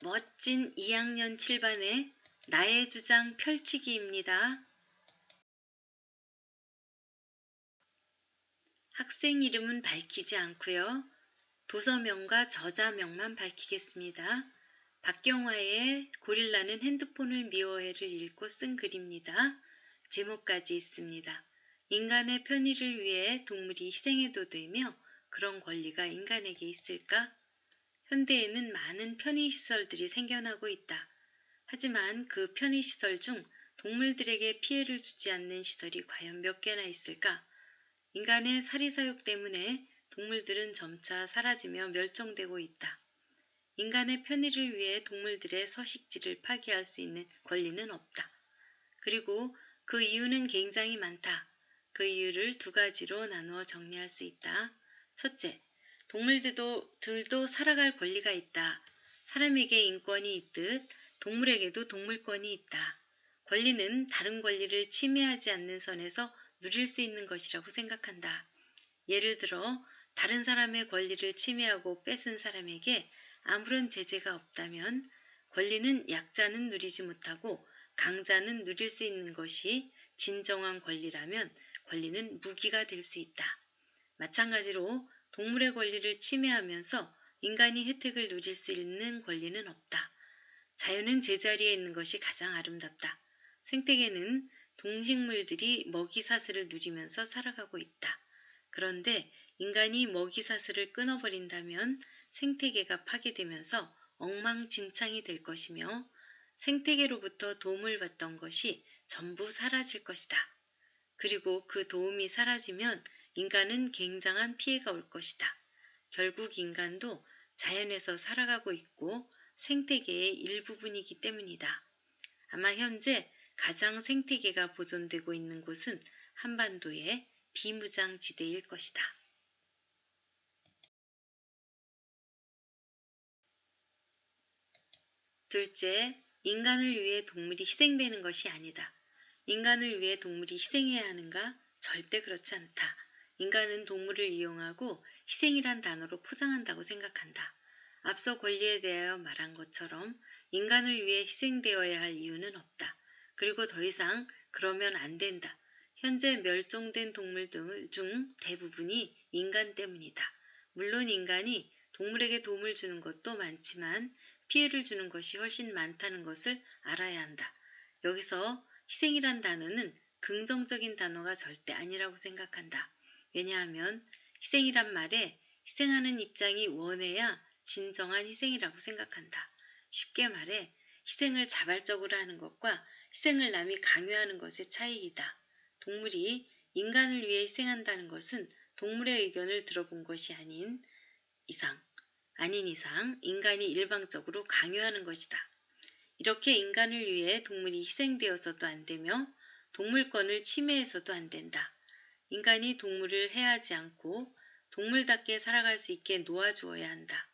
멋진 2학년 7반의 나의 주장 펼치기입니다. 학생 이름은 밝히지 않고요. 도서명과 저자명만 밝히겠습니다. 박경화의 고릴라는 핸드폰을 미워해를 읽고 쓴 글입니다. 제목까지 있습니다. 인간의 편의를 위해 동물이 희생해도 되며 그런 권리가 인간에게 있을까? 현대에는 많은 편의시설들이 생겨나고 있다. 하지만 그 편의시설 중 동물들에게 피해를 주지 않는 시설이 과연 몇 개나 있을까? 인간의 사리사욕 때문에 동물들은 점차 사라지며 멸종되고 있다. 인간의 편의를 위해 동물들의 서식지를 파괴할 수 있는 권리는 없다. 그리고 그 이유는 굉장히 많다. 그 이유를 두 가지로 나누어 정리할 수 있다. 첫째, 동물들도 살아갈 권리가 있다. 사람에게 인권이 있듯 동물에게도 동물권이 있다. 권리는 다른 권리를 침해하지 않는 선에서 누릴 수 있는 것이라고 생각한다. 예를 들어 다른 사람의 권리를 침해하고 뺏은 사람에게 아무런 제재가 없다면 권리는 약자는 누리지 못하고 강자는 누릴 수 있는 것이 진정한 권리라면 권리는 무기가 될 수 있다. 마찬가지로 동물의 권리를 침해하면서 인간이 혜택을 누릴 수 있는 권리는 없다. 자연은 제자리에 있는 것이 가장 아름답다. 생태계는 동식물들이 먹이사슬을 누리면서 살아가고 있다. 그런데 인간이 먹이사슬을 끊어버린다면 생태계가 파괴되면서 엉망진창이 될 것이며 생태계로부터 도움을 받던 것이 전부 사라질 것이다. 그리고 그 도움이 사라지면 인간은 굉장한 피해가 올 것이다. 결국 인간도 자연에서 살아가고 있고 생태계의 일부분이기 때문이다. 아마 현재 가장 생태계가 보존되고 있는 곳은 한반도의 비무장지대일 것이다. 둘째, 인간을 위해 동물이 희생되는 것이 아니다. 인간을 위해 동물이 희생해야 하는가? 절대 그렇지 않다. 인간은 동물을 이용하고 희생이란 단어로 포장한다고 생각한다. 앞서 권리에 대하여 말한 것처럼 인간을 위해 희생되어야 할 이유는 없다. 그리고 더 이상 그러면 안 된다. 현재 멸종된 동물들 중 대부분이 인간 때문이다. 물론 인간이 동물에게 도움을 주는 것도 많지만 피해를 주는 것이 훨씬 많다는 것을 알아야 한다. 여기서 희생이란 단어는 긍정적인 단어가 절대 아니라고 생각한다. 왜냐하면 희생이란 말에 희생하는 입장이 원해야 진정한 희생이라고 생각한다. 쉽게 말해 희생을 자발적으로 하는 것과 희생을 남이 강요하는 것의 차이이다. 동물이 인간을 위해 희생한다는 것은 동물의 의견을 들어본 것이 아닌 이상 인간이 일방적으로 강요하는 것이다. 이렇게 인간을 위해 동물이 희생되어서도 안 되며 동물권을 침해해서도 안 된다. 인간이 동물을 해하지 않고 동물답게 살아갈 수 있게 놓아주어야 한다.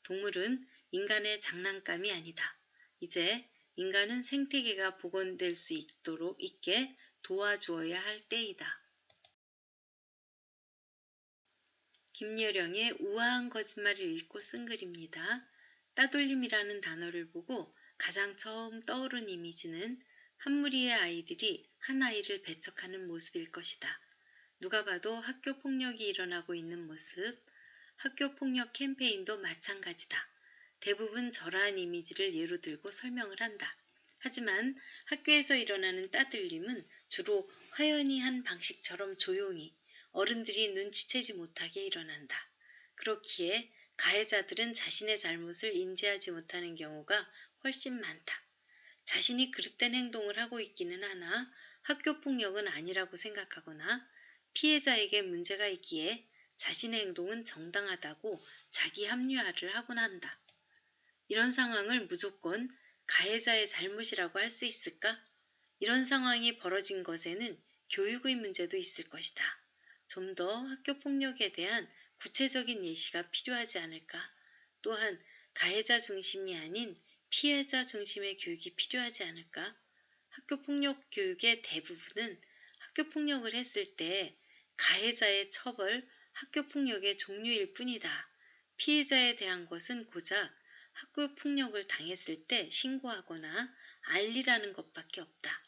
동물은 인간의 장난감이 아니다. 이제 인간은 생태계가 복원될 수 있게 도와주어야 할 때이다. 김여령의 우아한 거짓말을 읽고 쓴 글입니다. 따돌림이라는 단어를 보고 가장 처음 떠오른 이미지는 한 무리의 아이들이 한 아이를 배척하는 모습일 것이다. 누가 봐도 학교 폭력이 일어나고 있는 모습, 학교 폭력 캠페인도 마찬가지다. 대부분 저러한 이미지를 예로 들고 설명을 한다. 하지만 학교에서 일어나는 따돌림은 주로 화연히 한 방식처럼 조용히 어른들이 눈치채지 못하게 일어난다. 그렇기에 가해자들은 자신의 잘못을 인지하지 못하는 경우가 훨씬 많다. 자신이 그릇된 행동을 하고 있기는 하나 학교폭력은 아니라고 생각하거나 피해자에게 문제가 있기에 자신의 행동은 정당하다고 자기 합리화를 하곤 한다. 이런 상황을 무조건 가해자의 잘못이라고 할 수 있을까? 이런 상황이 벌어진 것에는 교육의 문제도 있을 것이다. 좀 더 학교 폭력에 대한 구체적인 예시가 필요하지 않을까? 또한 가해자 중심이 아닌 피해자 중심의 교육이 필요하지 않을까? 학교 폭력 교육의 대부분은 학교 폭력을 했을 때 가해자의 처벌, 학교 폭력의 종류일 뿐이다. 피해자에 대한 것은 고작 학교 폭력을 당했을 때 신고하거나 알리라는 것밖에 없다.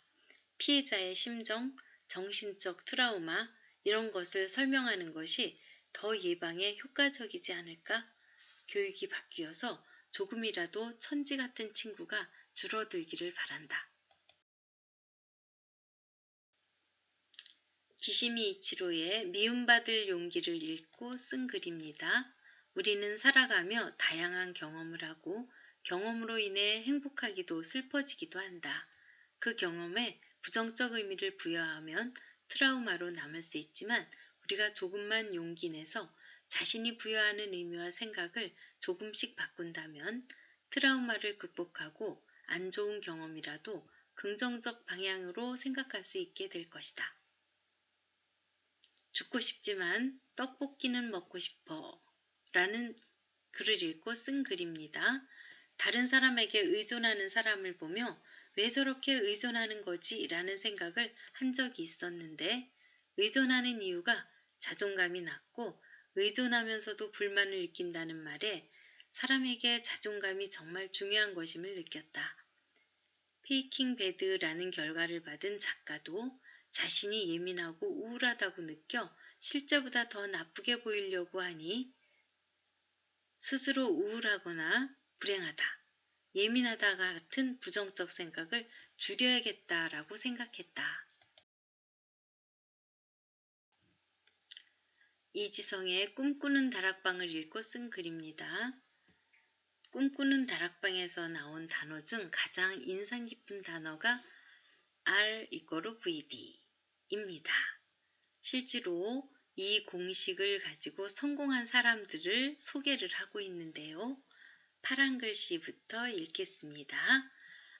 피해자의 심정, 정신적 트라우마 이런 것을 설명하는 것이 더 예방에 효과적이지 않을까? 교육이 바뀌어서 조금이라도 천지 같은 친구가 줄어들기를 바란다. 기시미 이치로의 미움받을 용기를 읽고 쓴 글입니다. 우리는 살아가며 다양한 경험을 하고 경험으로 인해 행복하기도 슬퍼지기도 한다. 그 경험에 부정적 의미를 부여하면 트라우마로 남을 수 있지만 우리가 조금만 용기 내서 자신이 부여하는 의미와 생각을 조금씩 바꾼다면 트라우마를 극복하고 안 좋은 경험이라도 긍정적 방향으로 생각할 수 있게 될 것이다. 죽고 싶지만 떡볶이는 먹고 싶어 라는 글을 읽고 쓴 글입니다. 다른 사람에게 의존하는 사람을 보며 왜 저렇게 의존하는 거지? 라는 생각을 한 적이 있었는데 의존하는 이유가 자존감이 낮고 의존하면서도 불만을 느낀다는 말에 사람에게 자존감이 정말 중요한 것임을 느꼈다. 페이킹 배드라는 결과를 받은 작가도 자신이 예민하고 우울하다고 느껴 실제보다 더 나쁘게 보이려고 하니 스스로 우울하거나 불행하다, 예민하다 같은 부정적 생각을 줄여야겠다라고 생각했다. 이지성의 꿈꾸는 다락방을 읽고 쓴 글입니다. 꿈꾸는 다락방에서 나온 단어 중 가장 인상 깊은 단어가 R=VD입니다. 실제로 이 공식을 가지고 성공한 사람들을 소개를 하고 있는데요. 파란 글씨부터 읽겠습니다.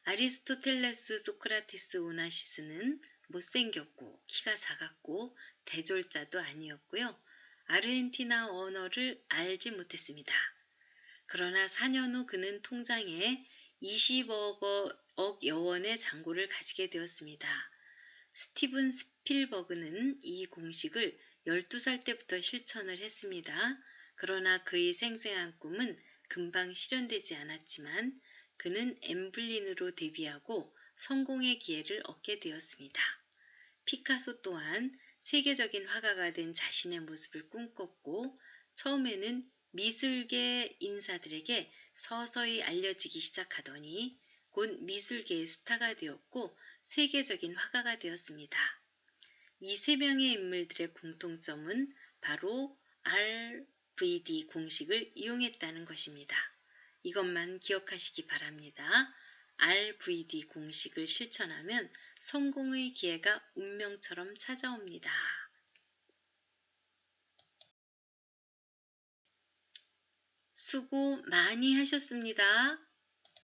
아리스토텔레스, 소크라테스, 오나시스는 못생겼고 키가 작았고 대졸자도 아니었고요. 아르헨티나 언어를 알지 못했습니다. 그러나 4년 후 그는 통장에 20억 여원의 잔고를 가지게 되었습니다. 스티븐 스필버그는 이 공식을 12살 때부터 실천을 했습니다. 그러나 그의 생생한 꿈은 금방 실현되지 않았지만 그는 엠블린으로 데뷔하고 성공의 기회를 얻게 되었습니다. 피카소 또한 세계적인 화가가 된 자신의 모습을 꿈꿨고 처음에는 미술계 인사들에게 서서히 알려지기 시작하더니 곧 미술계의 스타가 되었고 세계적인 화가가 되었습니다. 이 세 명의 인물들의 공통점은 바로 RVD 공식을 이용했다는 것입니다. 이것만 기억하시기 바랍니다. RVD 공식을 실천하면 성공의 기회가 운명처럼 찾아옵니다. 수고 많이 하셨습니다.